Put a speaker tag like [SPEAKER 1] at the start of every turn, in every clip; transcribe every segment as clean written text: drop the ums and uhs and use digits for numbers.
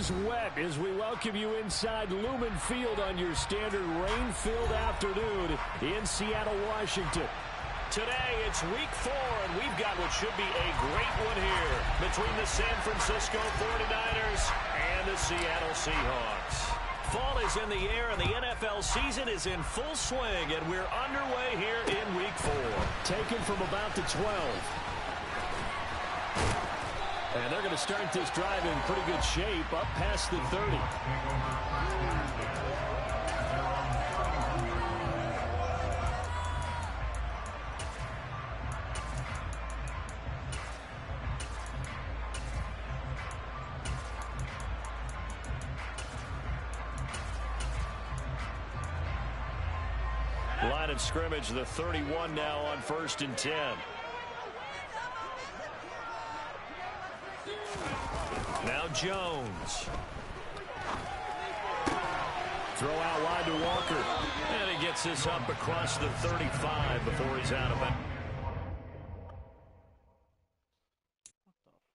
[SPEAKER 1] is wet as we welcome you inside Lumen Field on your standard rain-filled afternoon in Seattle, Washington.
[SPEAKER 2] Today, it's week 4, and we've got what should be a great one here between the San Francisco 49ers and the Seattle Seahawks. Fall is in the air, and the NFL season is in full swing, and we're underway here in week 4.
[SPEAKER 1] Taken from about the 12. And they're going to start this drive in pretty good shape, up past the 30. Line of scrimmage, the 31 now on 1st and 10. Now Jones. Throw out wide to Walker. And he gets this up across the 35 before he's out of bounds.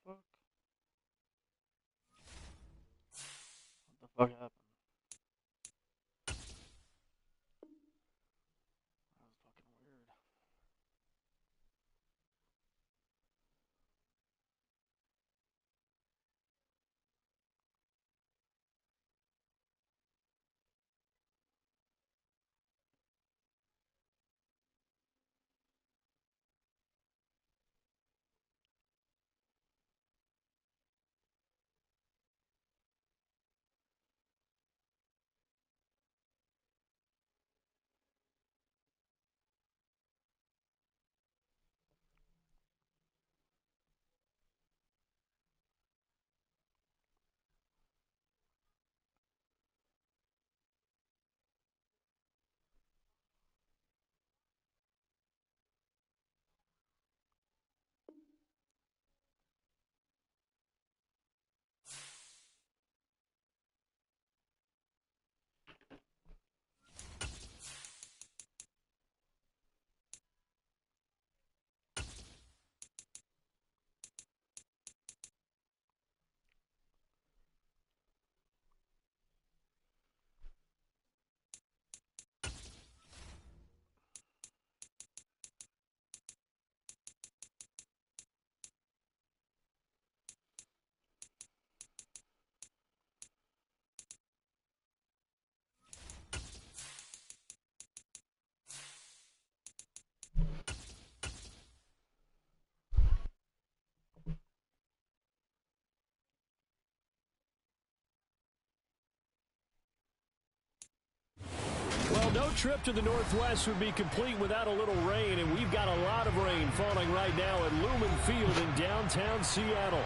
[SPEAKER 3] What the fuck happened?
[SPEAKER 1] Well, no trip to the Northwest would be complete without a little rain, and we've got a lot of rain falling right now at Lumen Field in downtown Seattle.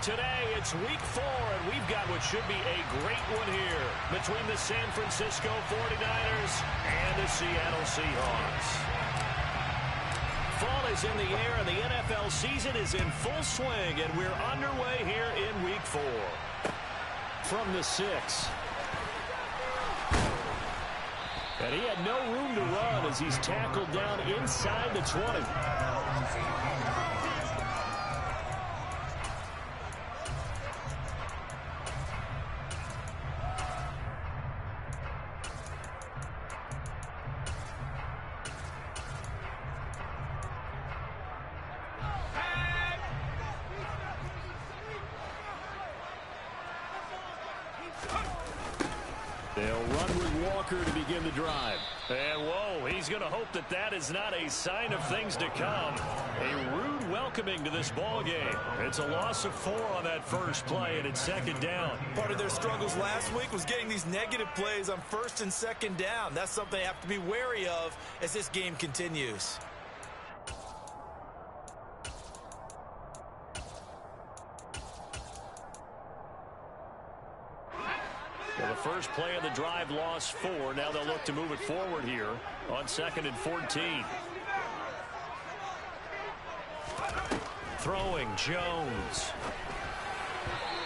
[SPEAKER 2] Today, it's week 4, and we've got what should be a great one here between the San Francisco 49ers and the Seattle Seahawks. Fall is in the air, and the NFL season is in full swing, and we're underway here in week 4.
[SPEAKER 1] From the 6. And he had no room to run as he's tackled down inside the 20. They'll run with Walker to begin the drive.
[SPEAKER 2] And whoa, he's going to hope that that is not a sign of things to come. A rude welcoming to this ball game. It's a loss of 4 on that first play, and it's 2nd down.
[SPEAKER 4] Part of their struggles last week was getting these negative plays on 1st and 2nd down. That's something they have to be wary of as this game continues.
[SPEAKER 2] Well, the first play of the drive lost 4. Now they'll look to move it forward here on 2nd and 14. Throwing Jones.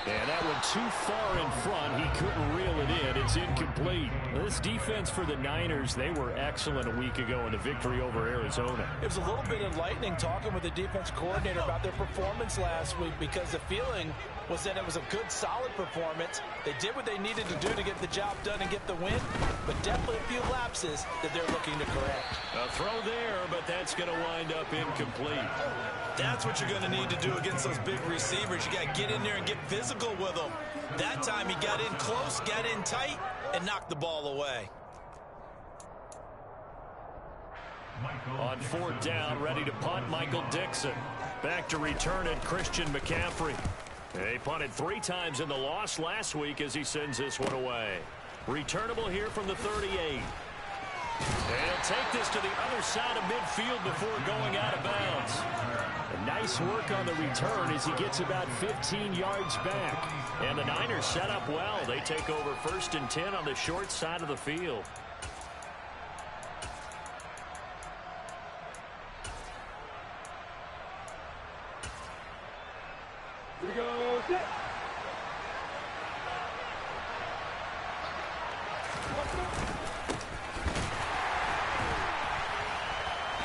[SPEAKER 1] And that one too far in front. He couldn't reel it in. It's incomplete. This defense for the Niners, they were excellent a week ago in the victory over Arizona.
[SPEAKER 4] It was a little bit enlightening talking with the defense coordinator about their performance last week, because the feeling was that it was a good, solid performance. They did what they needed to do to get the job done and get the win, but definitely a few lapses that they're looking to correct.
[SPEAKER 1] A throw there, but that's going to wind up incomplete.
[SPEAKER 4] That's what you're going to need to do against those big receivers. You got to get in there and get physical with them. That time he got in close, got in tight, and knocked the ball away.
[SPEAKER 1] On fourth down, ready to punt, Michael Dixon. Back to return it, Christian McCaffrey. They punted 3 times in the loss last week as he sends this one away. Returnable here from the 38. And he'll take this to the other side of midfield before going out of bounds. A nice work on the return as he gets about 15 yards back. And the Niners set up well. They take over 1st and 10 on the short side of the field.
[SPEAKER 3] Here we go. Set.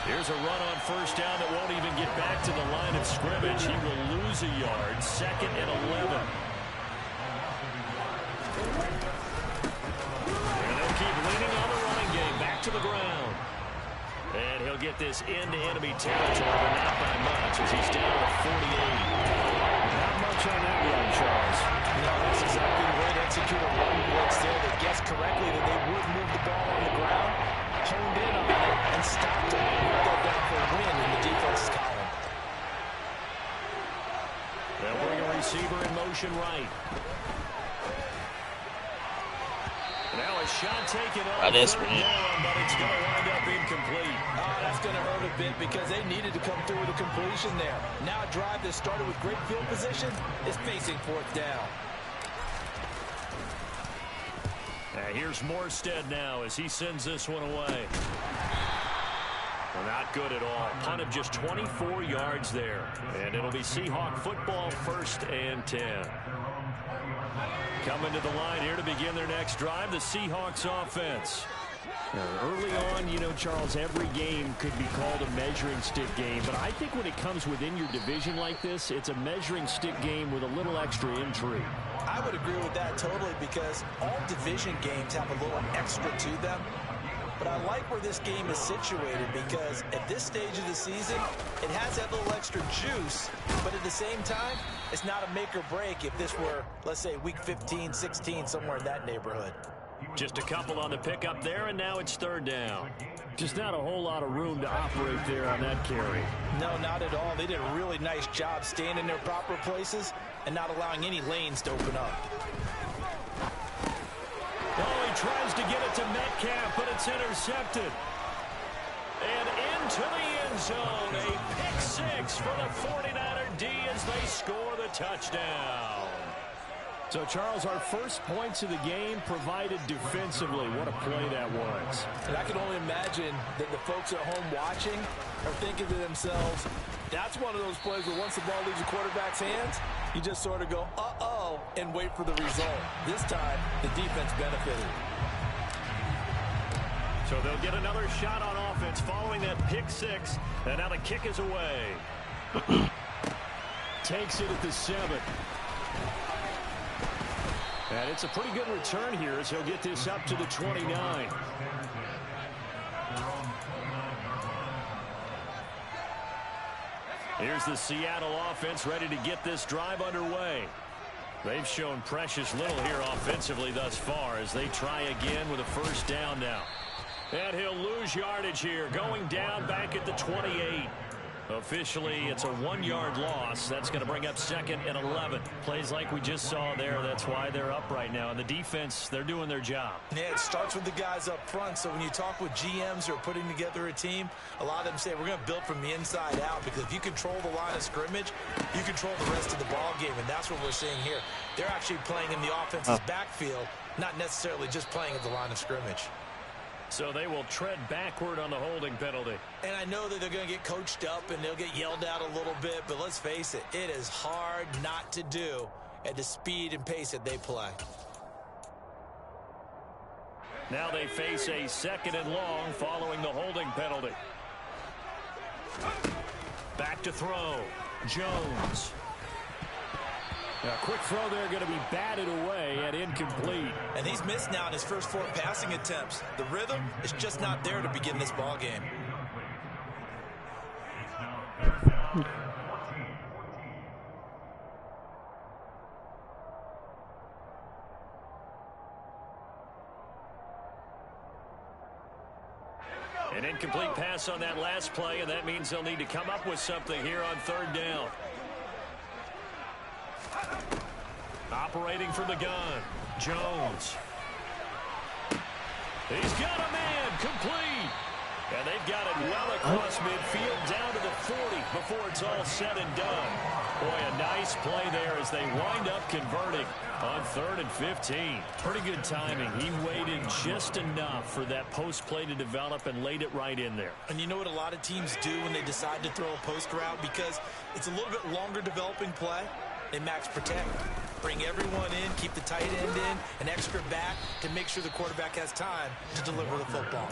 [SPEAKER 1] Here's a run on 1st down that won't even get back to the line of scrimmage. He will lose a yard. 2nd and 11. And they'll keep leaning on the running game. Back to the ground. And he'll get this into enemy territory, but not by much as he's down to 48. Not much on that run, Charles.
[SPEAKER 4] No, that's exactly the way to execute a run blitz there. They guessed correctly that they would move the ball on the ground, honed in on it, and stopped it. Worked that down for a win in the defense's column.
[SPEAKER 1] They'll bring a receiver in motion right. Now a shot taken off
[SPEAKER 3] That is
[SPEAKER 1] third
[SPEAKER 3] great.
[SPEAKER 1] down, but it's going to wind up incomplete.
[SPEAKER 4] Oh, that's going to hurt a bit because they needed to come through with a completion there. Now a drive that started with great field position is facing 4th down.
[SPEAKER 1] Here's Morstead now as he sends this one away. Well, not good at all. Punt of just 24 yards there. And it'll be Seahawk football, 1st and 10. Coming to the line here to begin their next drive, the Seahawks offense. Early on, you know, Charles, every game could be called a measuring stick game. But I think when it comes within your division like this, it's a measuring stick game with a little extra intrigue.
[SPEAKER 4] I would agree with that totally because all division games have a little extra to them. But I like where this game is situated because at this stage of the season, it has that little extra juice. But at the same time, it's not a make or break if this were, let's say, week 15, 16, somewhere in that neighborhood.
[SPEAKER 1] Just a couple on the pickup there, and now it's 3rd down. Just not a whole lot of room to operate there on that carry.
[SPEAKER 4] No, not at all. They did a really nice job staying in their proper places and not allowing any lanes to open up.
[SPEAKER 1] Oh, he tries to get it to Metcalf, but it's intercepted. And into the end zone, a pick 6 for the 49er D as they score the touchdown. So, Charles, our first points of the game provided defensively. What a play that was.
[SPEAKER 4] And I can only imagine that the folks at home watching are thinking to themselves, that's one of those plays where once the ball leaves the quarterback's hands, you just sort of go, uh-oh, and wait for the result. This time, the defense benefited.
[SPEAKER 1] So they'll get another shot on offense following that pick 6. And now the kick is away. Takes it at the 7. And it's a pretty good return here as he'll get this up to the 29. Here's the Seattle offense ready to get this drive underway. They've shown precious little here offensively thus far as they try again with a 1st down now. And he'll lose yardage here, going down back at the 28. Officially, it's a 1-yard loss. That's going to bring up 2nd and 11. Plays like we just saw there. That's why they're up right now. And the defense, they're doing their job.
[SPEAKER 4] Yeah, it starts with the guys up front. So when you talk with GMs who are putting together a team, a lot of them say we're going to build from the inside out because if you control the line of scrimmage, you control the rest of the ball game. And that's what we're seeing here. They're actually playing in the offense's backfield, not necessarily just playing at the line of scrimmage.
[SPEAKER 1] So they will tread backward on the holding penalty.
[SPEAKER 4] And I know that they're going to get coached up and they'll get yelled at a little bit, but let's face it, it is hard not to do at the speed and pace that they play.
[SPEAKER 2] Now they face a 2nd and long following the holding penalty. Back to throw. Jones. A quick throw there going to be batted away and incomplete.
[SPEAKER 4] And he's missed now in his first 4 passing attempts. The rhythm is just not there to begin this ball game.
[SPEAKER 2] An incomplete pass on that last play, and that means they'll need to come up with something here on 3rd down. Operating from the gun, Jones. He's got a man, complete. And they've got it well across midfield down to the 40 before it's all said and done. Boy, a nice play there as they wind up converting on 3rd and 15. Pretty good timing. He waited just enough for that post play to develop and laid it right in there.
[SPEAKER 4] And you know what a lot of teams do when they decide to throw a post route? Because it's a little bit longer developing play. They max protect, bring everyone in, keep the tight end in, an extra back to make sure the quarterback has time to deliver the football.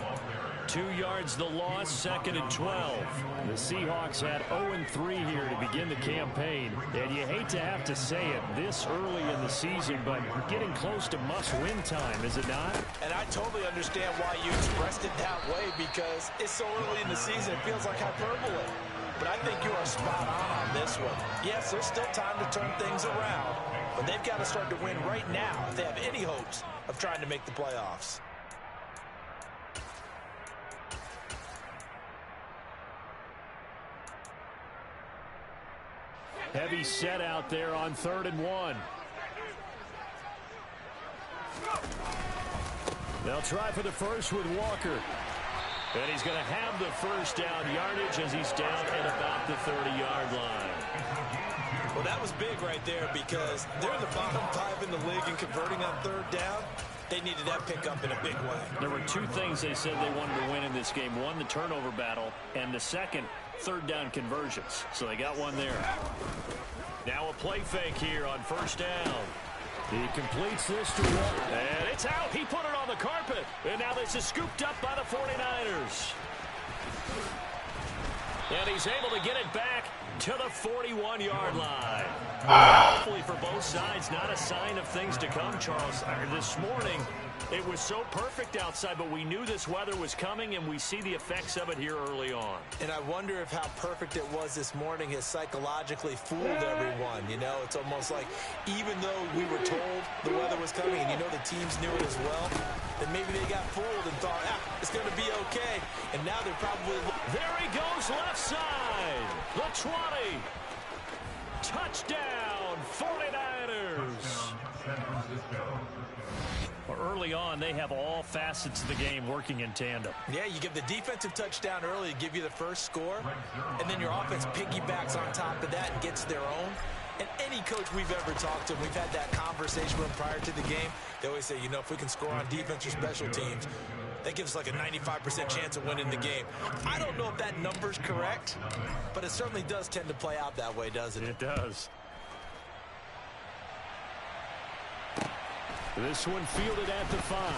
[SPEAKER 2] 2 yards the loss, 2nd and 12. The Seahawks had 0-3 here to begin the campaign. And you hate to have to say it this early in the season, but getting close to must-win time, is it not?
[SPEAKER 4] And I totally understand why you expressed it that way, because it's so early in the season, it feels like hyperbole. But I think you are spot on this one. Yes, there's still time to turn things around, but they've got to start to win right now if they have any hopes of trying to make the playoffs.
[SPEAKER 2] Heavy set out there on 3rd and 1. They'll try for the first with Walker. And he's going to have the first down yardage as he's down at about the 30-yard line.
[SPEAKER 4] Well, that was big right there because they're the bottom 5 in the league in converting on 3rd down. They needed that pickup in a big way.
[SPEAKER 2] There were 2 things they said they wanted to win in this game. One, the turnover battle, and the second, 3rd down conversions. So they got one there. Now a play fake here on 1st down. He completes this to Walker. And it's out. He put it on the carpet. And now this is scooped up by the 49ers. And he's able to get it back to the 41-yard line. Hopefully for both sides, not a sign of things to come, Charles. This morning, it was so perfect outside, but we knew this weather was coming, and we see the effects of it here early on.
[SPEAKER 4] And I wonder if how perfect it was this morning has psychologically fooled everyone. You know, it's almost like even though we were told the weather was coming, and you know the teams knew it as well, that maybe they got fooled and thought, it's going to be okay. And now they're probably...
[SPEAKER 2] There he goes left side. The 20. Touchdown, 49ers. Early on, they have all facets of the game working in tandem.
[SPEAKER 4] Yeah, you give the defensive touchdown early to give you the first score, and then your offense piggybacks on top of that and gets their own. And any coach we've ever talked to, we've had that conversation with them prior to the game, they always say, you know, if we can score on defense or special teams, that gives us like a 95% chance of winning the game. I don't know if that number's correct, but it certainly does tend to play out that way, doesn't it?
[SPEAKER 2] It does. This one fielded at the 5.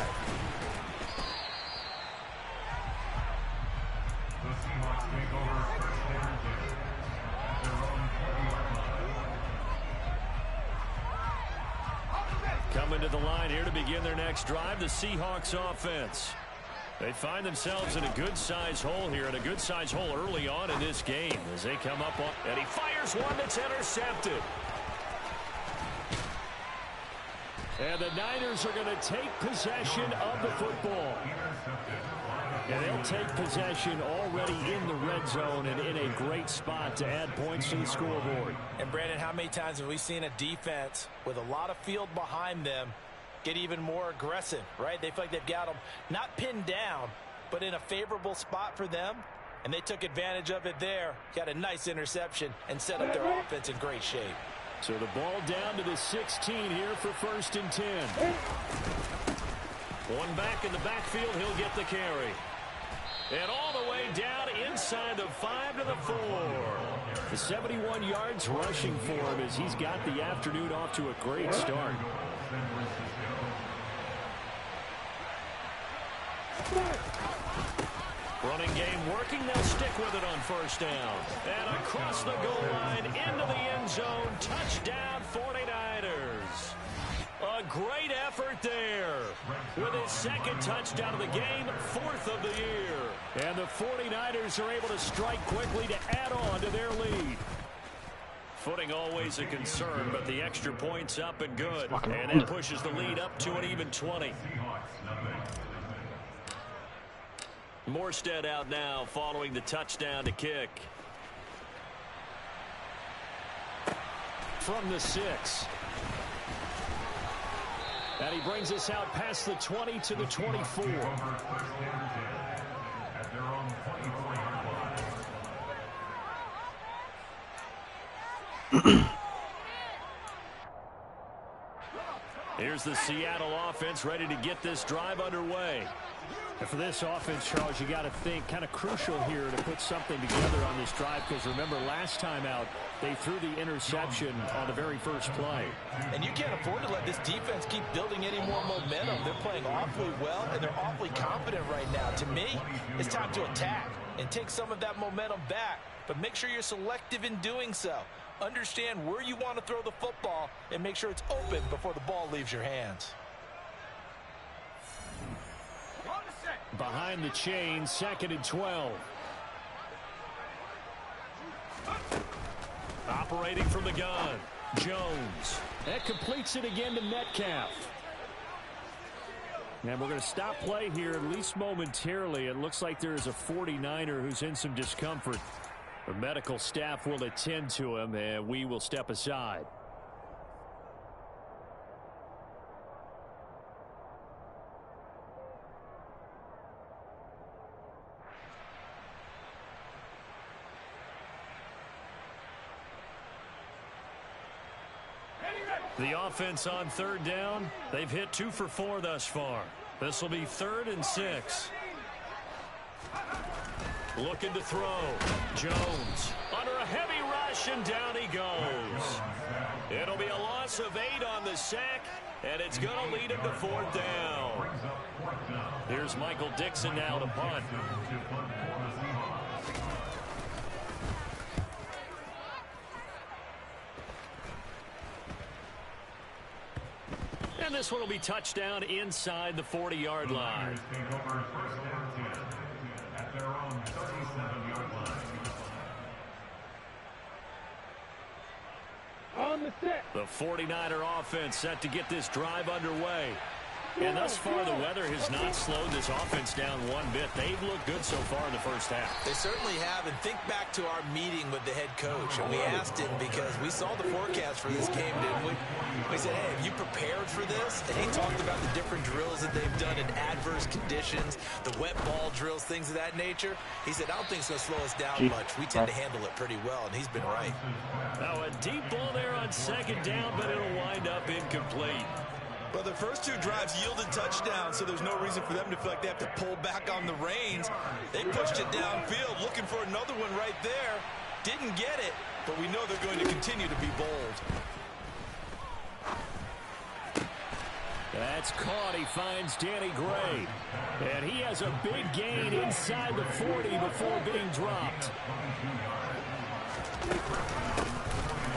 [SPEAKER 2] Coming to the line here to begin their next drive, the Seahawks offense. They find themselves in a good-sized hole here, and a good-sized hole early on in this game as they come up on, and he fires one that's intercepted. And the Niners are going to take possession of the football. And they'll take possession already in the red zone and in a great spot to add points to the scoreboard.
[SPEAKER 4] And, Brandon, how many times have we seen a defense with a lot of field behind them get even more aggressive, right? They feel like they've got them not pinned down, but in a favorable spot for them. And they took advantage of it there. Got a nice interception and set up their offense in great shape.
[SPEAKER 2] So the ball down to the 16 here for 1st and 10. One back in the backfield, he'll get the carry. And all the way down inside the 5 to the 4. The 71 yards rushing for him as he's got the afternoon off to a great start. Running game working. They'll stick with it on first down. And across the goal line into the end zone. Touchdown 49ers. A great effort there. With his second touchdown of the game, fourth of the year. And the 49ers are able to strike quickly to add on to their lead. Footing always a concern, but the extra point's up and good. And that pushes the lead up to an even 20. Morstead out now following the touchdown to kick. From the 6. And he brings us out past the 20 to the 24. Here's the Seattle offense ready to get this drive underway. And for this offense, Charles, you got to think kind of crucial here to put something together on this drive, because remember last time out they threw the interception on the very first play.
[SPEAKER 4] And you can't afford to let this defense keep building any more momentum. They're playing awfully well and they're awfully confident right now. To me, it's time to attack and take some of that momentum back, but make sure you're selective in doing so. Understand where you want to throw the football and make sure it's open before the ball leaves your hands.
[SPEAKER 2] Behind the chain, 2nd and 12. Operating from the gun, Jones. That completes it again to Metcalf. And we're going to stop play here, at least momentarily. It looks like there is a 49er who's in some discomfort. The medical staff will attend to him, and we will step aside. The offense on 3rd down. They've hit 2 for 4 thus far. This will be 3rd and 6. Looking to throw. Jones under a heavy rush, and down he goes. It'll be a loss of 8 on the sack, and it's going to lead him to 4th down. Here's Michael Dixon now to punt. And this one will be touchdown inside the 40-yard line. The 49er offense set to get this drive underway. And thus far, the weather has not slowed this offense down one bit. They've looked good so far in the first half.
[SPEAKER 4] They certainly have. And think back to our meeting with the head coach. And we asked him, because we saw the forecast for this game, didn't we? We said, hey, have you prepared for this? And he talked about the different drills that they've done in adverse conditions, the wet ball drills, things of that nature. He said, I don't think it's going to slow us down much. We tend to handle it pretty well, and he's been right.
[SPEAKER 2] Now a deep ball there on 2nd down, but it'll wind up incomplete.
[SPEAKER 4] Well, the first 2 drives yielded touchdowns, so there's no reason for them to feel like they have to pull back on the reins. They pushed it downfield, looking for another one right there. Didn't get it, but we know they're going to continue to be bold.
[SPEAKER 2] That's caught. He finds Danny Gray. And he has a big gain inside the 40 before being dropped.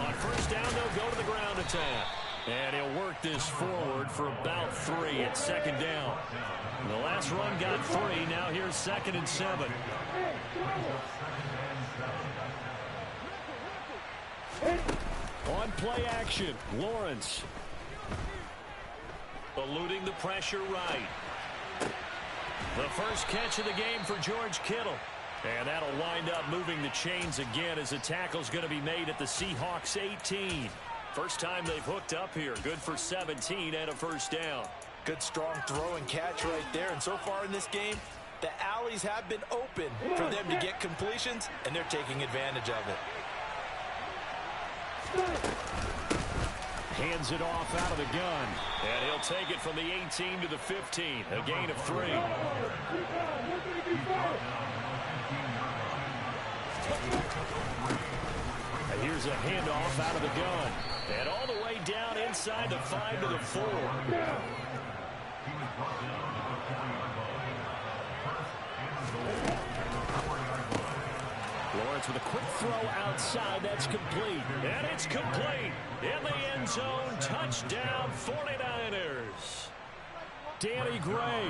[SPEAKER 2] On first down, they'll go to the ground attack. And he'll work this forward for about 3 at 2nd down. The last run got 3. Now here's 2nd and 7. On play action, Lawrence. Eluding the pressure right. The first catch of the game for George Kittle. And that'll wind up moving the chains again as the tackle's going to be made at the Seahawks 18. First time they've hooked up here. Good for 17 and a first down.
[SPEAKER 4] Good strong throw and catch right there. And so far in this game, the alleys have been open for them to get completions, and they're taking advantage of it.
[SPEAKER 2] Hands it off out of the gun. And he'll take it from the 18 to the 15. A gain of 3. Here's a handoff out of the gun. And all the way down inside the 5 to the 4. Lawrence with a quick throw outside. That's complete. And it's complete. In the end zone. Touchdown 49ers. Danny Gray,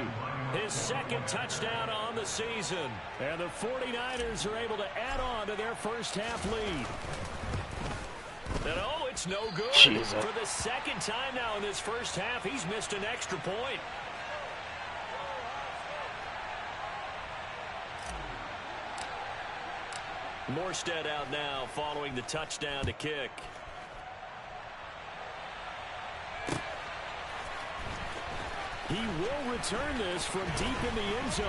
[SPEAKER 2] his second touchdown on the season. And the 49ers are able to add on to their first half lead. And oh, it's no good.
[SPEAKER 5] Jesus.
[SPEAKER 2] For the second time now in this first half, he's missed an extra point. Morstead out now following the touchdown to kick. He will return this from deep in the end zone.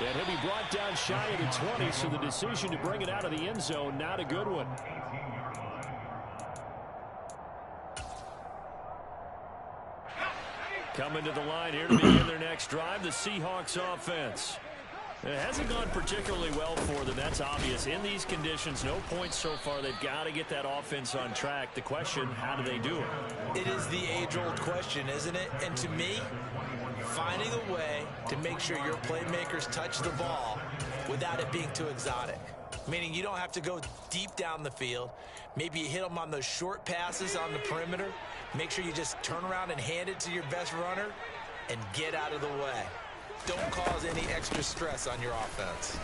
[SPEAKER 2] And he'll be brought down shy of the 20, so the decision to bring it out of the end zone, not a good one. Coming to the line here to begin their next drive, the Seahawks offense. It hasn't gone particularly well for them. That's obvious. In these conditions, no points so far. They've got to get that offense on track. The question, how do they do it?
[SPEAKER 4] It is the age-old question, isn't it? And to me, finding a way to make sure your playmakers touch the ball without it being too exotic. Meaning you don't have to go deep down the field. Maybe you hit them on those short passes on the perimeter. Make sure you just turn around and hand it to your best runner and get out of the way. Don't cause any extra stress on your offense.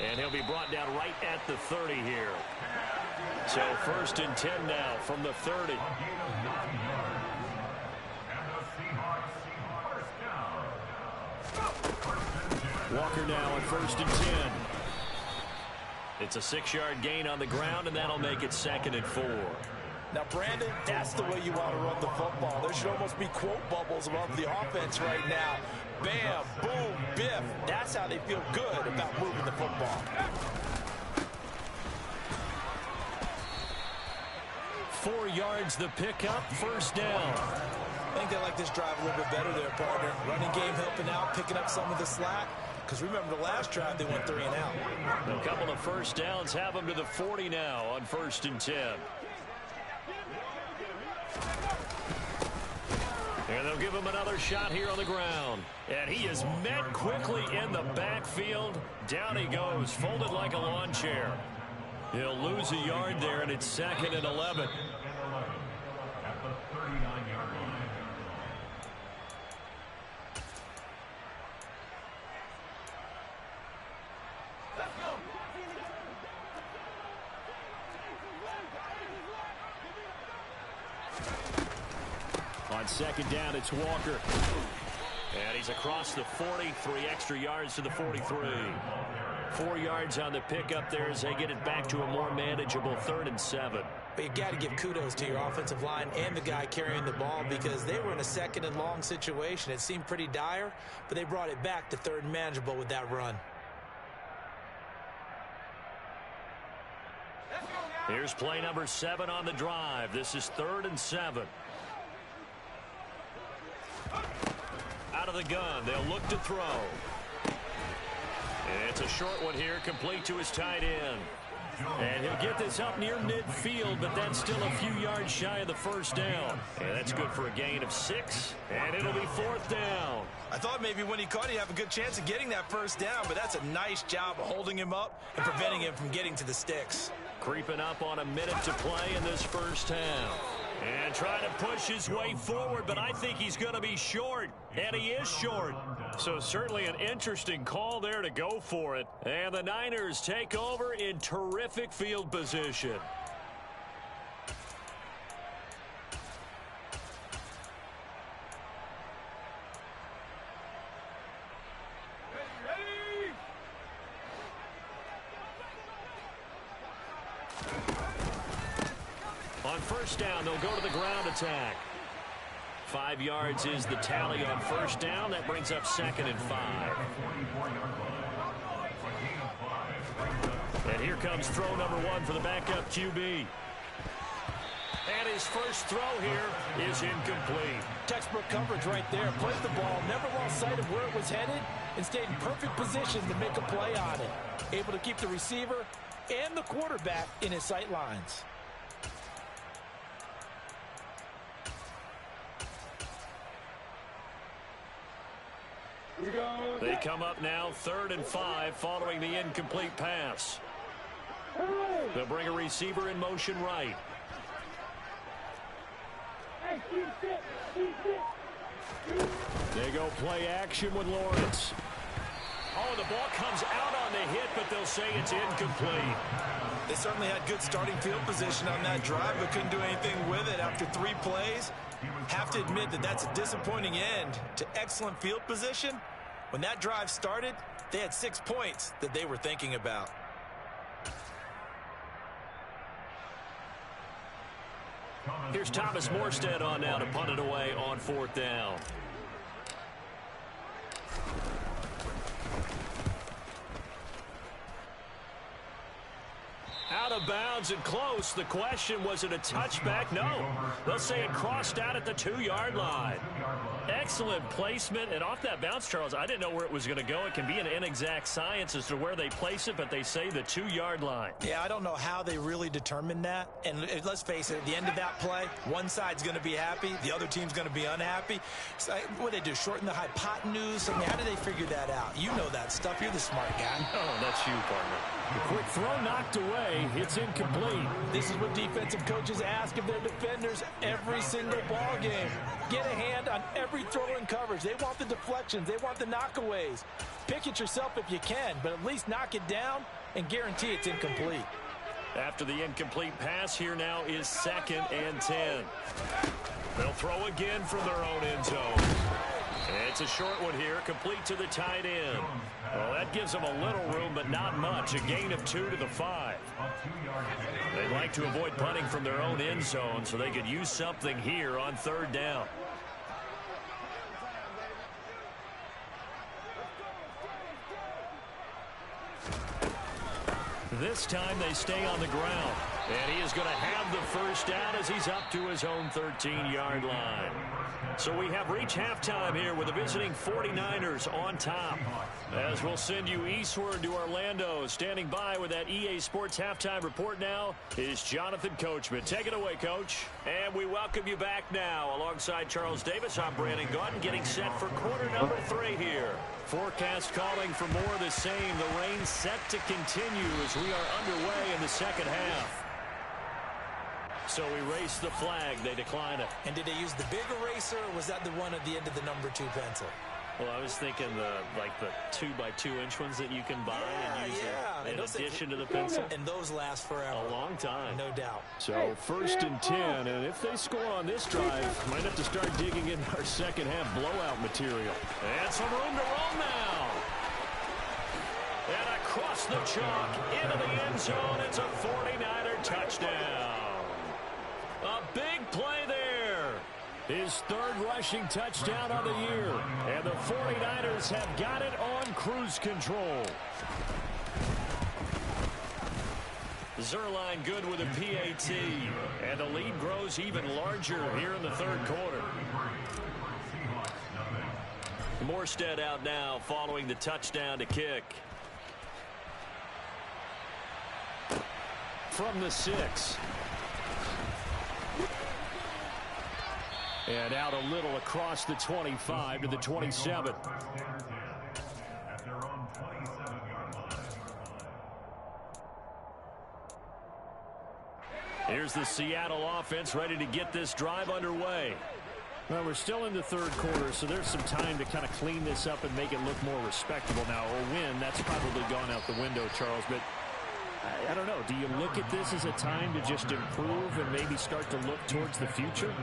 [SPEAKER 2] And he'll be brought down right at the 30 here. So 1st and 10 now from the 30. Walker now at 1st and 10. It's a 6-yard gain on the ground, and that'll make it 2nd and 4.
[SPEAKER 4] Now, Brandon, that's the way you want to run the football. There should almost be quote bubbles above the offense right now. Bam, boom, biff. That's how they feel good about moving the football.
[SPEAKER 2] 4 yards the pickup, 1st down.
[SPEAKER 4] I think they like this drive a little bit better there, partner. Running game helping out, picking up some of the slack. Because remember, the last drive, they went 3 and out.
[SPEAKER 2] A couple of 1st downs have them to the 40 now on 1st and 10. And they'll give him another shot here on the ground. And he is met quickly in the backfield. Down he goes, folded like a lawn chair. He'll lose a yard there, and it's 2nd and 11. On 2nd down, it's Walker. And he's across the 40, 3 extra yards to the 43. 4 yards on the pickup there as they get it back to a more manageable 3rd and 7.
[SPEAKER 4] But you got to give kudos to your offensive line and the guy carrying the ball because they were in a 2nd and long situation. It seemed pretty dire, but they brought it back to 3rd and manageable with that run.
[SPEAKER 2] Here's play number 7 on the drive. This is 3rd and 7. Out of the gun, they'll look to throw. It's a short one here, complete to his tight end. And he'll get this up near midfield, but that's still a few yards shy of the 1st down. And that's good for a gain of 6, and it'll be 4th down.
[SPEAKER 4] I thought maybe when he caught it, he'd have a good chance of getting that 1st down, but that's a nice job of holding him up and preventing him from getting to the sticks.
[SPEAKER 2] Creeping up on a minute to play in this 1st half. And trying to push his way forward, but I think he's going to be short. And he is short. So certainly an interesting call there to go for it. And the Niners take over in terrific field position. On 1st down, they'll go to the ground attack. 5 yards is the tally on 1st down. That brings up 2nd and 5. And here comes throw number 1 for the backup QB. And his first throw here is incomplete.
[SPEAKER 4] Textbook coverage right there. Played the ball, never lost sight of where it was headed, and stayed in perfect position to make a play on it. Able to keep the receiver and the quarterback in his sight lines.
[SPEAKER 1] They come up now 3rd and 5 following the incomplete pass. They'll bring a receiver in motion right. They go play action with Lawrence.
[SPEAKER 2] Oh, the ball comes out on the hit, but they'll say it's incomplete.
[SPEAKER 4] They certainly had good starting field position on that drive, but couldn't do anything with it after 3 plays. Have to admit that that's a disappointing end to excellent field position. When that drive started, they had 6 points that they were thinking about.
[SPEAKER 2] Here's Thomas Morstead on now to punt it away on 4th down. Out of bounds and close. The question, was it a touchback? No. They'll say it crossed out at the 2-yard line.
[SPEAKER 1] Excellent placement, and off that bounce, Charles, I didn't know where it was going to go. It can be an inexact science as to where they place it, but they say the 2-yard line.
[SPEAKER 4] Yeah, I don't know how they really determined that. And let's face it, at the end of that play, one side's going to be happy, the other team's going to be unhappy. So what they do, shorten the hypotenuse? I mean, how do they figure that out? You know that stuff. You're the smart guy.
[SPEAKER 1] Oh, that's you, partner.
[SPEAKER 2] The quick throw knocked away. It's incomplete.
[SPEAKER 4] This is what defensive coaches ask of their defenders every single ball game. Get a hand on every throw in coverage. They want the deflections. They want the knockaways. Pick it yourself if you can, but at least knock it down and guarantee it's incomplete.
[SPEAKER 1] After the incomplete pass, here now is 2nd and 10. They'll throw again from their own end zone. It's a short one here, complete to the tight end. Well, that gives them a little room, but not much. A gain of 2 to the 5. They'd like to avoid punting from their own end zone so they could use something here on 3rd down. This time they stay on the ground. And he is going to have the first down as he's up to his own 13-yard line. So we have reached halftime here with the visiting 49ers on top. As we'll send you eastward to Orlando. Standing by with that EA Sports halftime report now is Jonathan Coachman. Take it away, Coach.
[SPEAKER 2] And we welcome you back now. Alongside Charles Davis, I'm Brandon Gaudin, getting set for quarter number 3 here.
[SPEAKER 1] Forecast calling for more of the same. The rain set to continue as we are underway in the second half. So we raise the flag. They decline it.
[SPEAKER 4] And did they use the big eraser, or was that the one at the end of the number 2 pencil?
[SPEAKER 1] Well, I was thinking the 2x2-inch ones that you can buy and use in addition to the pencil.
[SPEAKER 4] And those last forever.
[SPEAKER 1] A long time.
[SPEAKER 4] No doubt.
[SPEAKER 1] So 1st and 10, and if they score on this drive, might have to start digging in our second half blowout material. And some room to roll now. And across the chalk, into the end zone, it's a 49er touchdown. A big play there. His 3rd rushing touchdown of the year. And the 49ers have got it on cruise control. Zerline good with a PAT. And the lead grows even larger here in the 3rd quarter. Morstead out now following the touchdown to kick. From the 6. And out a little across the 25 to the 27. Here's the Seattle offense ready to get this drive underway. Well, we're still in the 3rd quarter, so there's some time to kind of clean this up and make it look more respectable now. A win, that's probably gone out the window, Charles, but I don't know. Do you look at this as a time to just improve and maybe start to look towards the future?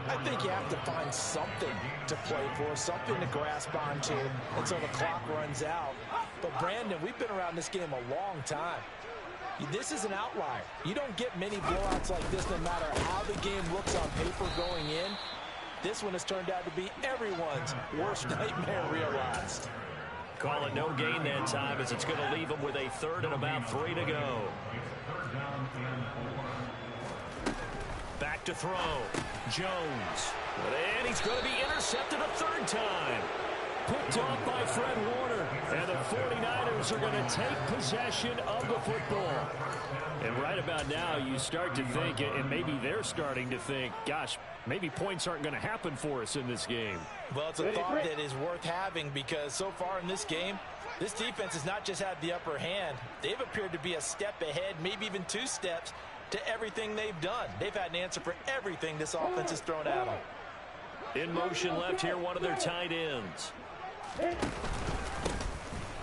[SPEAKER 4] I think you have to find something to play for, something to grasp onto until the clock runs out. But, Brandon, we've been around this game a long time. This is an outlier. You don't get many blowouts like this no matter how the game looks on paper going in. This one has turned out to be everyone's worst nightmare realized.
[SPEAKER 2] Call it no gain that time as it's going to leave them with a 3rd and about 3 to go. Back to throw. Jones. And he's going to be intercepted a 3rd time. picked off by Fred Warner. And the 49ers are going to take possession of the football. And right about now, you start to think, and maybe they're starting to think, gosh, maybe points aren't going to happen for us in this game.
[SPEAKER 4] Well, it's a thought that is worth having because so far in this game, this defense has not just had the upper hand. They've appeared to be a step ahead, maybe even 2 steps, to everything they've done. They've had an answer for everything this offense has thrown at them.
[SPEAKER 2] In motion left here, one of their tight ends.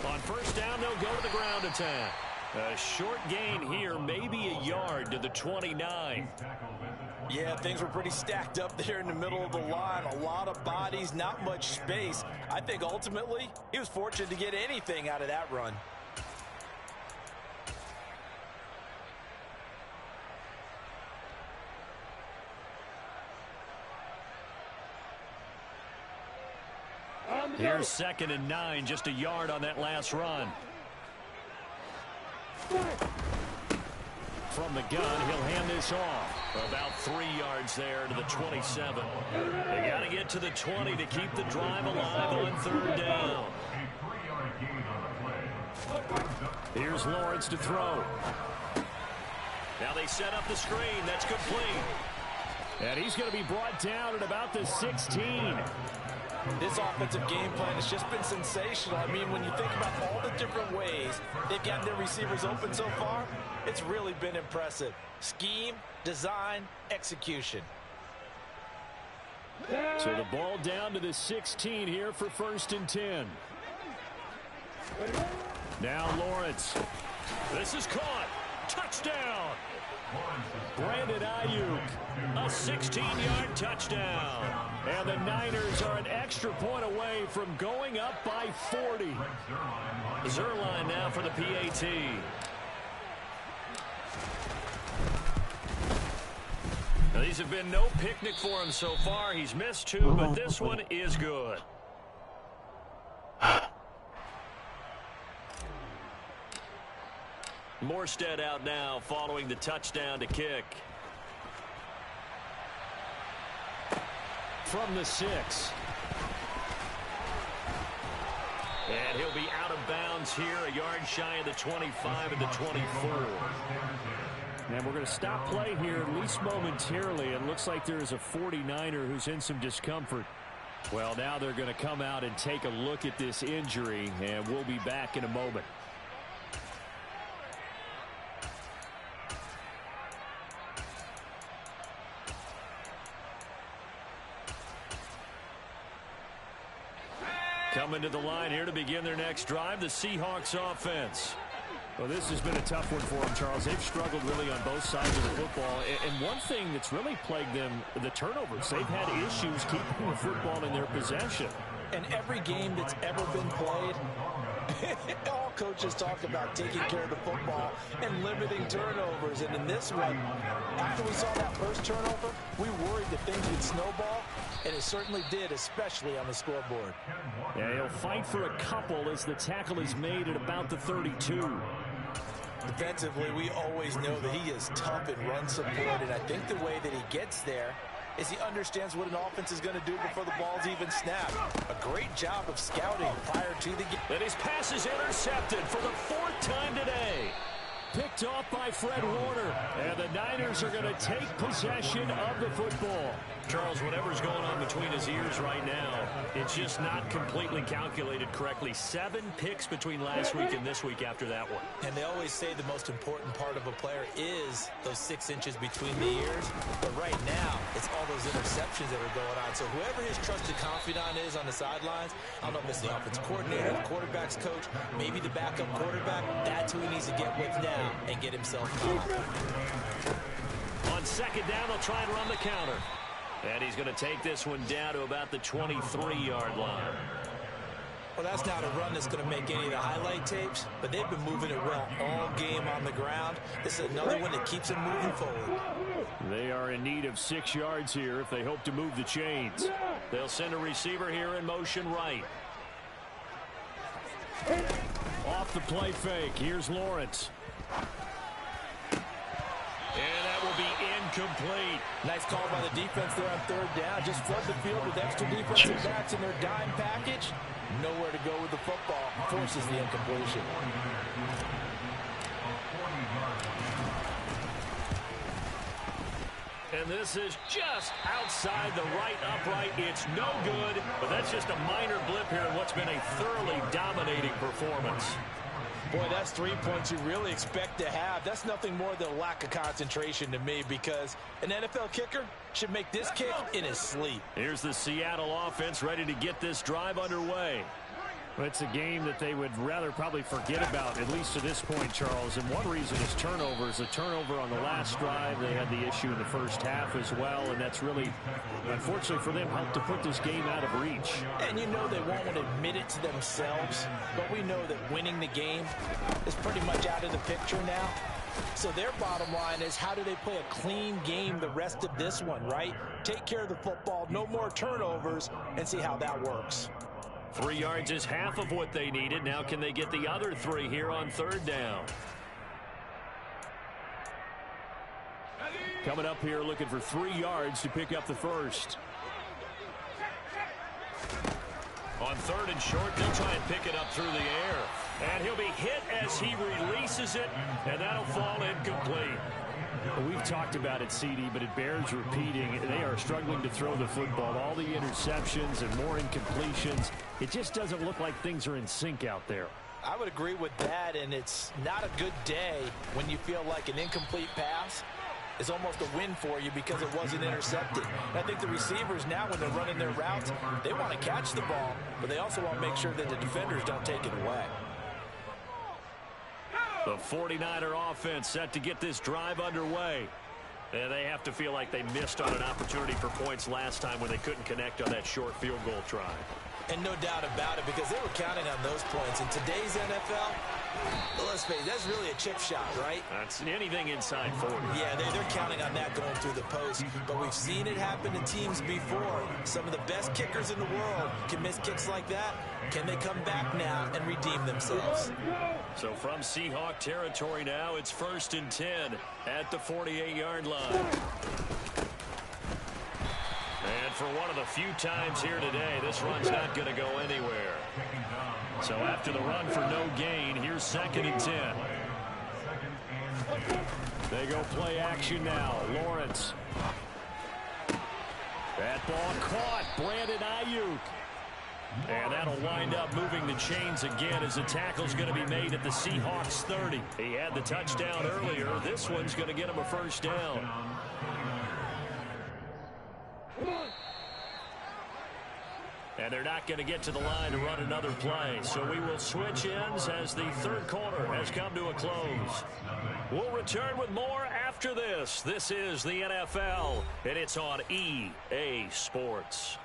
[SPEAKER 2] On first down, they'll go to the ground attack. A short gain here, maybe a yard to the 29.
[SPEAKER 4] Yeah, things were pretty stacked up there in the middle of the line. A lot of bodies, not much space. I think ultimately he was fortunate to get anything out of that run.
[SPEAKER 2] Here's 2nd and 9, just a yard on that last run. From the gun, he'll hand this off. About 3 yards there to the 27. They got to get to the 20 to keep the drive alive on 3rd down. Here's Lawrence to throw. Now they set up the screen. That's complete. And he's going to be brought down at about the 16.
[SPEAKER 4] This offensive game plan has just been sensational. I mean, when you think about all the different ways they've gotten their receivers open so far, it's really been impressive. Scheme, design, execution.
[SPEAKER 2] So the ball down to the 16 here for 1st and 10. Now Lawrence. This is caught. Touchdown. Brandon Ayuk, a 16-yard touchdown. And the Niners are an extra point away from going up by 40. Zerline now for the PAT. Now, these have been no picnic for him so far. He's missed 2, but this one is good. Morstead out now following the touchdown to kick. From the 6. And he'll be out of bounds here, a yard shy of the 25 and the 24. And we're going to stop play here, at least momentarily. It looks like there is a 49er who's in some discomfort. Well, now they're going to come out and take a look at this injury, and we'll be back in a moment. Coming to the line here to begin their next drive, the Seahawks offense. Well, this has been a tough one for them, Charles. They've struggled really on both sides of the football. And one thing that's really plagued them, the turnovers. They've had issues keeping the football in their possession.
[SPEAKER 4] And every game that's ever been played, all coaches talk about taking care of the football and limiting turnovers. And in this one, after we saw that first turnover, we worried that things would snowball, and it certainly did, especially on the scoreboard.
[SPEAKER 2] Yeah, he'll fight for a couple as the tackle is made at about the 32.
[SPEAKER 4] Defensively, we always know that he is tough in run support, and I think the way that he gets there is he understands what an offense is going to do before the ball's even snapped. A great job of scouting prior to the game.
[SPEAKER 2] And his pass is intercepted for the 4th time today. Picked off by Fred Warner. And the Niners are going to take possession of the football. Charles, whatever's going on between his ears right now, it's just not completely calculated correctly. 7 picks between last week and this week after that one.
[SPEAKER 4] And they always say the most important part of a player is those 6 inches between the ears. But right now, it's all those interceptions that are going on. So whoever his trusted confidant is on the sidelines, I don't know if it's the offensive coordinator, the quarterback's coach, maybe the backup quarterback, that's who he needs to get with now and get himself confident.
[SPEAKER 2] On 2nd down, they'll try and run the counter. And he's going to take this one down to about the 23-yard line.
[SPEAKER 4] Well, that's not a run that's going to make any of the highlight tapes, but they've been moving it well all game on the ground. This is another one that keeps them moving forward.
[SPEAKER 2] They are in need of 6 yards here if they hope to move the chains. They'll send a receiver here in motion right. Off the play fake. Here's Lawrence. And that will be incomplete.
[SPEAKER 4] Nice call by the defense there on third down. Just flood the field with extra defensive backs in their dime package. Nowhere to go with the football. Forces the incompletion.
[SPEAKER 2] And this is just outside the right upright. It's no good, but that's just a minor blip here in what's been a thoroughly dominating performance.
[SPEAKER 4] Boy, that's 3 points you really expect to have. That's nothing more than a lack of concentration to me, because an NFL kicker should make this kick in his sleep.
[SPEAKER 2] Here's the Seattle offense ready to get this drive underway.
[SPEAKER 1] It's a game that they would rather probably forget about, at least to this point, Charles. And one reason is turnovers. A turnover on the last drive. They had the issue in the first half as well, and that's really, unfortunately for them, helped to put this game out of reach.
[SPEAKER 4] And you know they won't want to admit it to themselves, but we know that winning the game is pretty much out of the picture now. So their bottom line is, how do they play a clean game the rest of this one, right? Take care of the football, no more turnovers, and see how that works.
[SPEAKER 2] 3 yards is half of what they needed. Now can they get the other 3 here on third down?
[SPEAKER 1] Coming up here looking for 3 yards to pick up the first.
[SPEAKER 2] On third and short, they'll try and pick it up through the air. And he'll be hit as he releases it, and that'll fall incomplete.
[SPEAKER 1] We've talked about it, CD, but it bears repeating. They are struggling to throw the football. All the interceptions and more incompletions. It just doesn't look like things are in sync out there.
[SPEAKER 4] I would agree with that, and it's not a good day when you feel like an incomplete pass is almost a win for you because it wasn't intercepted. And I think the receivers now, when they're running their routes, they want to catch the ball, but they also want to make sure that the defenders don't take it away.
[SPEAKER 2] The 49er offense set to get this drive underway. And they have to feel like they missed on an opportunity for points last time when they couldn't connect on that short field goal try.
[SPEAKER 4] And no doubt about it, because they were counting on those points. In today's NFL, let's face it, that's really a chip shot, right?
[SPEAKER 2] That's anything inside 40.
[SPEAKER 4] Yeah, they're counting on that going through the post. But we've seen it happen to teams before. Some of the best kickers in the world can miss kicks like that. Can they come back now and redeem themselves?
[SPEAKER 2] So from Seahawk territory now, it's 1st and 10 at the 48-yard line. And for one of the few times here today, this run's not going to go anywhere. So after the run for no gain, here's 2nd and 10.
[SPEAKER 1] They go play action now. Lawrence. That ball caught. Brandon Ayuk.
[SPEAKER 2] And that'll wind up moving the chains again as the tackle's going to be made at the Seahawks 30. He had the touchdown earlier. This one's going to get him a first down. And they're not going to get to the line to run another play. So we will switch ends as the third quarter has come to a close. We'll return with more after this. This is the NFL, and it's on EA Sports.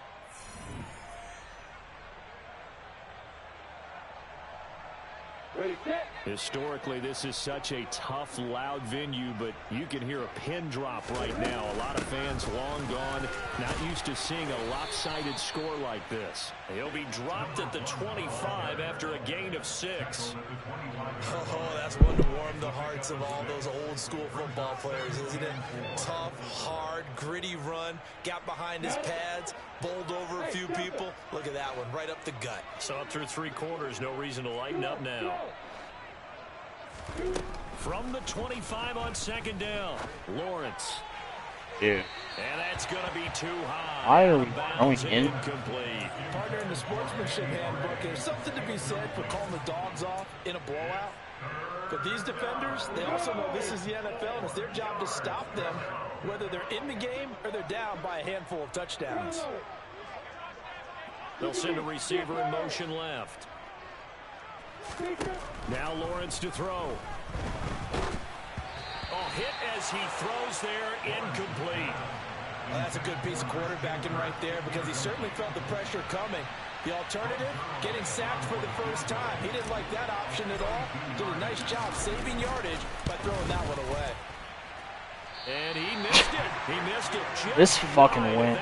[SPEAKER 3] Ready, set.
[SPEAKER 1] Historically, this is such a tough, loud venue, but you can hear a pin drop right now. A lot of fans long gone, not used to seeing a lopsided score like this.
[SPEAKER 2] He'll be dropped at the 25 after a gain of 6.
[SPEAKER 4] Oh, that's one to warm the hearts of all those old school football players, isn't it? Tough, hard, gritty run, got behind his pads, bowled over a few people. Look at that one, right up the gut.
[SPEAKER 2] Saw it through 3 quarters, no reason to lighten up now. From the 25 on 2nd down, Lawrence.
[SPEAKER 5] Dude.
[SPEAKER 2] And that's going to be too high.
[SPEAKER 5] Why are we going in?
[SPEAKER 2] Incomplete.
[SPEAKER 4] Partner, in the sportsmanship handbook, there's something to be said for calling the dogs off in a blowout. But these defenders, they also know this is the NFL, and it's their job to stop them, whether they're in the game or they're down by a handful of touchdowns.
[SPEAKER 2] They'll send a receiver in motion left.
[SPEAKER 1] Now Lawrence to throw.
[SPEAKER 2] Oh, hit as he throws there, incomplete.
[SPEAKER 4] Well, that's a good piece of quarterbacking right there, because he certainly felt the pressure coming. The alternative, getting sacked for the first time. He didn't like that option at all. Did a nice job saving yardage by throwing that one away.
[SPEAKER 2] And he missed it. He missed it.
[SPEAKER 5] This fucking win.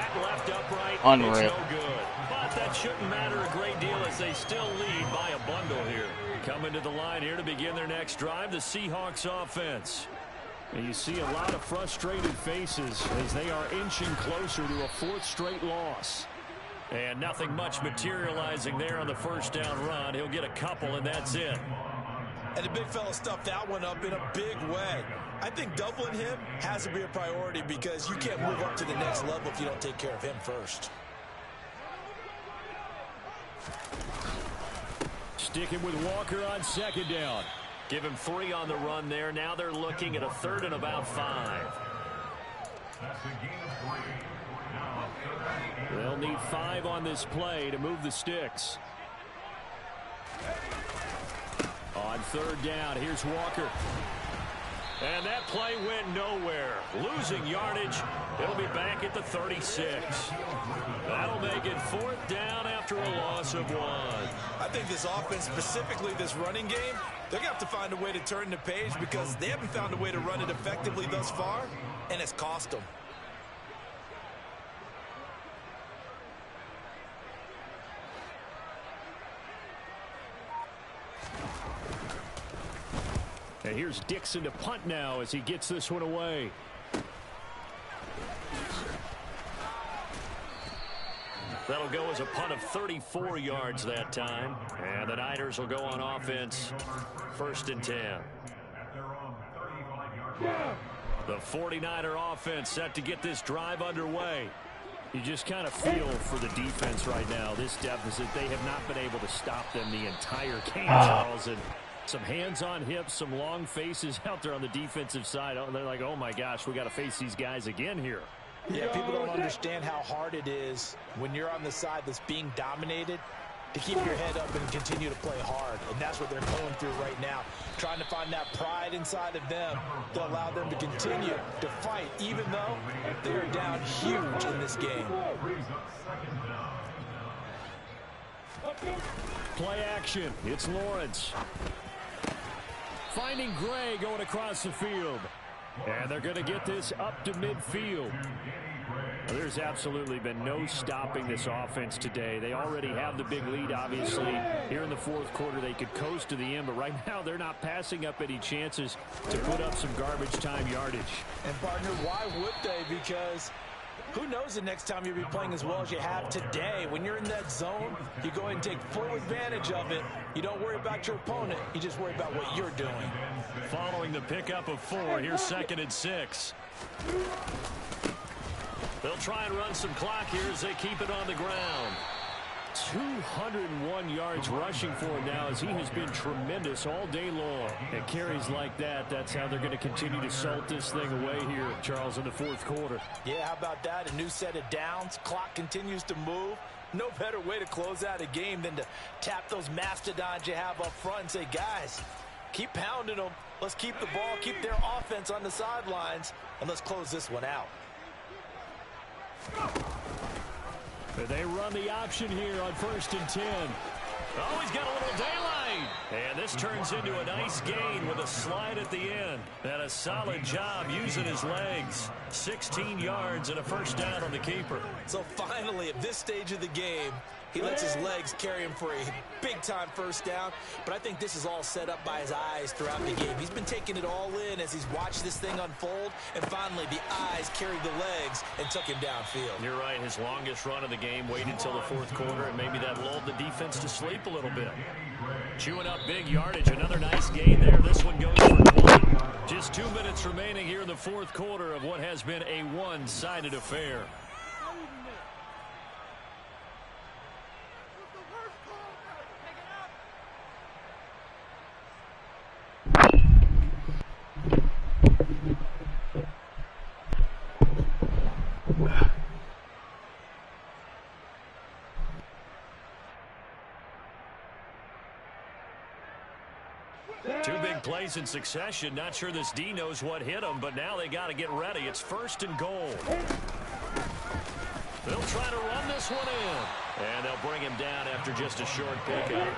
[SPEAKER 5] Unreal.
[SPEAKER 2] It's no good. But that shouldn't matter a great deal as they still lead by a bundle here. Coming to the line here to begin their next drive, the Seahawks offense.
[SPEAKER 1] And you see a lot of frustrated faces as they are inching closer to a fourth straight loss. And nothing much materializing there on the first down run. He'll get a couple, and that's it.
[SPEAKER 4] And the big fella stuffed that one up in a big way. I think doubling him has to be a priority because you can't move up to the next level if you don't take care of him first.
[SPEAKER 1] Sticking with Walker on second down. Give him 3 on the run there. Now they're looking at a 3rd and about 5. They'll need 5 on this play to move the sticks. On 3rd down, here's Walker. And that play went nowhere. Losing yardage. It'll be back at the 36. That'll make it 4th down after a loss of 1.
[SPEAKER 4] I think this offense, specifically this running game, they're going to have to find a way to turn the page because they haven't found a way to run it effectively thus far, and it's cost them.
[SPEAKER 1] And here's Dixon to punt now as he gets this one away. That'll go as a punt of 34 yards that time. And the Niners will go on offense. 1st and 10. The 49er offense set to get this drive underway. You just kind of feel for the defense right now. This deficit, they have not been able to stop them the entire game, Charles. And some hands on hips, some long faces out there on the defensive side. They're like, oh my gosh, we got to face these guys again here.
[SPEAKER 4] Yeah, people don't understand how hard it is when you're on the side that's being dominated to keep your head up and continue to play hard. And that's what they're going through right now, trying to find that pride inside of them to allow them to continue to fight, even though they're down huge in this game.
[SPEAKER 1] Play action. It's Lawrence. Finding Gray going across the field. And they're going to get this up to midfield. Well, there's absolutely been no stopping this offense today. They already have the big lead, obviously. Here in the 4th quarter, they could coast to the end, but right now they're not passing up any chances to put up some garbage time yardage.
[SPEAKER 4] And, partner, why would they? Because who knows the next time you'll be playing as well as you have today. When you're in that zone, you go ahead and take full advantage of it. You don't worry about your opponent. You just worry about what you're doing.
[SPEAKER 1] Following the pickup of 4, here's 2nd and 6. They'll try and run some clock here as they keep it on the ground. 201 yards rushing for him now as he has been tremendous all day long. And carries like that, that's how they're going to continue to salt this thing away here, Charles, in the 4th quarter.
[SPEAKER 4] Yeah, how about that? A new set of downs. Clock continues to move. No better way to close out a game than to tap those mastodons you have up front and say, guys, keep pounding them. Let's keep the ball, keep their offense on the sidelines, and let's close this one out.
[SPEAKER 1] They run the option here on 1st and 10. Oh, he's got a little daylight. And this turns into a nice gain with a slide at the end. And a solid job using his legs. 16 yards and a 1st down on the keeper.
[SPEAKER 4] So finally, at this stage of the game, he lets his legs carry him for a big-time 1st down. But I think this is all set up by his eyes throughout the game. He's been taking it all in as he's watched this thing unfold. And finally, the eyes carried the legs and took him downfield.
[SPEAKER 1] You're right. His longest run of the game waited until the 4th quarter, and maybe that lulled the defense to sleep a little bit. Chewing up big yardage. Another nice gain there. This one goes for 1. Just 2 minutes remaining here in the 4th quarter of what has been a one-sided affair. Two big plays in succession. Not sure this D knows what hit him, but now they got to get ready. It's 1st and goal. They'll try to run this one in. And they'll bring him down after just a short pickup.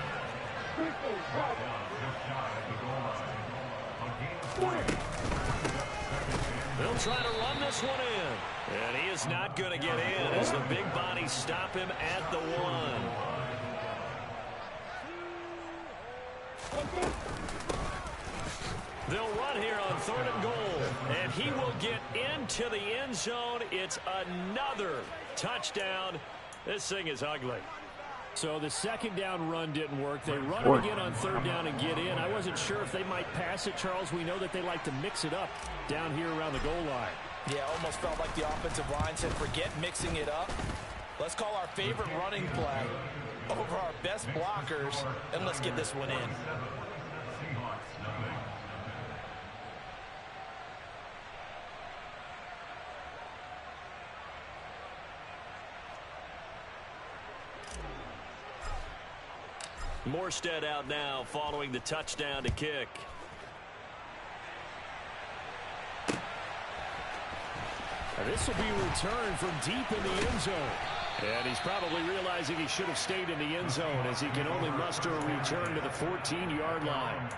[SPEAKER 1] They'll try to run this one in. And he is not going to get in as the big bodies stop him at the 1.
[SPEAKER 2] They'll run here on 3rd and goal, and he will get into the end zone. It's another touchdown. This thing is ugly. So the 2nd down run didn't work. They run it again on 3rd down and get in. I wasn't sure if they might pass it, Charles. We know that they like to mix it up down here around the goal line.
[SPEAKER 4] Yeah, almost felt like the offensive line said, forget mixing it up. Let's call our favorite running play over our best blockers, and let's get this one in.
[SPEAKER 2] Morstead out now following the touchdown to kick. This will be returned from deep in the end zone. And he's probably realizing he should have stayed in the end zone as he can only muster a return to the 14-yard line.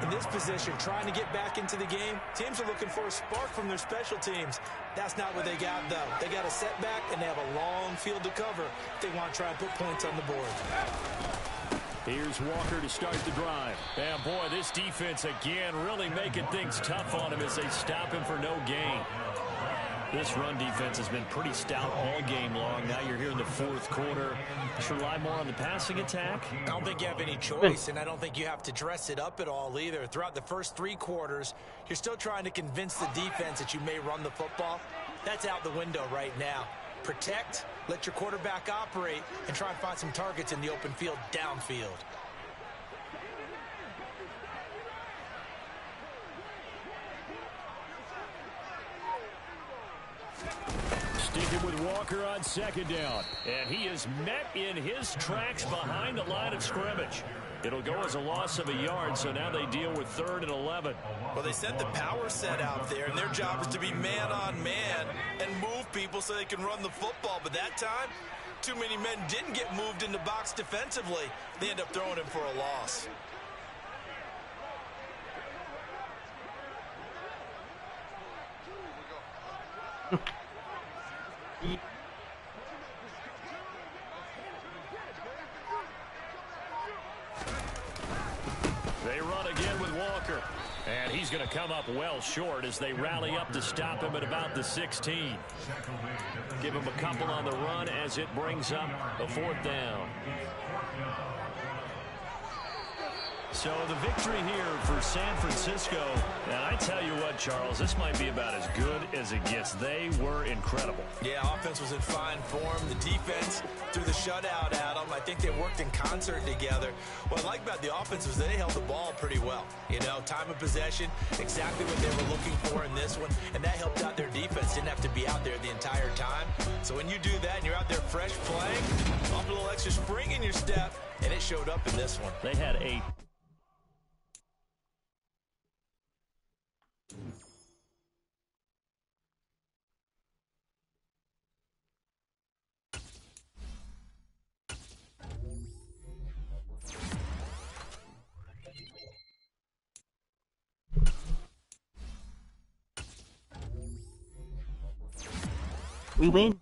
[SPEAKER 4] In this position, trying to get back into the game, teams are looking for a spark from their special teams. That's not what they got, though. They got a setback, and they have a long field to cover if they want to try and put points on the board.
[SPEAKER 2] Here's Walker to start the drive. And, boy, this defense, again, really making things tough on him as they stop him for no gain. This run defense has been pretty stout all game long. Now you're here in the 4th quarter. Should rely more on the passing attack?
[SPEAKER 4] I don't think you have any choice, and I don't think you have to dress it up at all either. Throughout the first 3 quarters, you're still trying to convince the defense that you may run the football. That's out the window right now. Protect, let your quarterback operate, and try and find some targets in the open field downfield.
[SPEAKER 2] Sticking with Walker on 2nd down. And he is met in his tracks behind the line of scrimmage. It'll go as a loss of a yard, so now they deal with 3rd and 11.
[SPEAKER 4] Well, they sent the power set out there, and their job is to be man-on-man and move people so they can run the football. But that time, too many men didn't get moved in the box defensively. They end up throwing him for a loss.
[SPEAKER 2] They run again with Walker. And he's going to come up well short as they rally up to stop him at about the 16. Give him a couple on the run as it brings up a 4th down. So the victory here for San Francisco. And I tell you what, Charles, this might be about as good as it gets. They were incredible.
[SPEAKER 4] Yeah, offense was in fine form. The defense threw the shutout at them. I think they worked in concert together. What I like about the offense was they held the ball pretty well. You know, time of possession, exactly what they were looking for in this one. And that helped out their defense. Didn't have to be out there the entire time. So when you do that and you're out there fresh playing, off a little extra spring in your step, and it showed up in this one.
[SPEAKER 2] They had 8.
[SPEAKER 5] We win.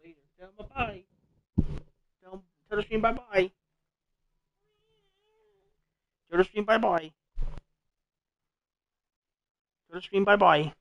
[SPEAKER 5] Later. Tell them bye-bye. Tell the stream bye-bye. Tell the stream bye-bye. Tell the stream bye-bye.